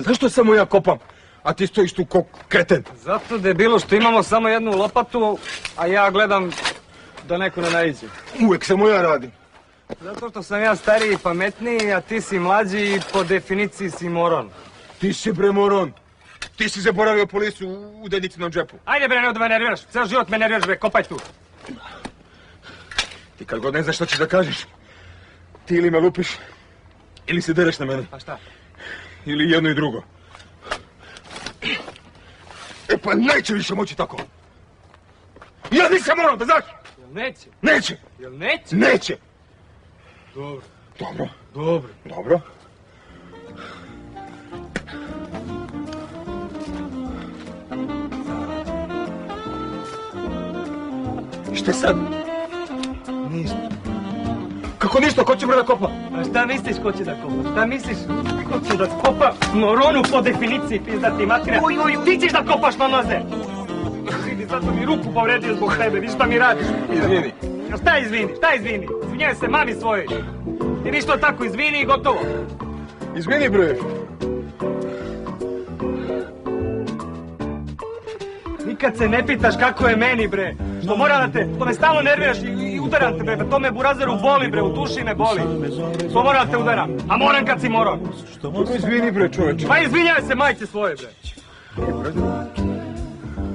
Zašto samo ja kopam, a ti stojiš tu ko kreten? Zato debilo što imamo samo jednu lopatu, a ja gledam da neko ne naiđe. Uvek samo ja radim. Zato što sam ja stariji i pametniji, a ti si mlađi i po definiciji si moron. Ti si bre moron. Ti si zaboravio polisu u dedicinom džepu. Ajde bre, ne da me nerviraš. Ceo život me nerviraš bre, kopaj tu. Ti kad god ne znaš što ćeš da kažeš, ti ili me lupiš, ili se dereš na mene. Pa šta? Ili jedno i drugo. E pa neće više moći tako. Ja nisam moram, da znaš? Jel neće? Neće. Jel neće? Neće. Dobro. Dobro. Dobro. Dobro. Šta sad? Ništa. Kako ništa, ko će bre da kopa? A šta misliš ko će da kopa? Šta misliš ko će da kopa? Moronu po definiciji, pizdati materija. Ti ćeš da kopaš, manoze! Vidi, sad sam mi ruku povredio zbog tebe, vidiš šta mi radiš? Izvini. Šta izvini? Šta izvini? Izvinjaj se mami svojoj. Ti ništa tako izvini i gotovo. Izvini bre. Nikad se ne pitaš kako je meni, bre. Što mora da te, to me stalno nerviraš i udaram te, bre. To me burazeru boli, bre, u duši me boli. To mora da te udaram, a moram kad si moram. Izvini bre, čoveče. Pa izvinjaj se majke svoje, bre.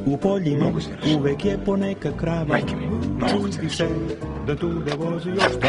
U poljima uvek je poneka krava. Majke mi, mnogo Čudi se da tu da vozi još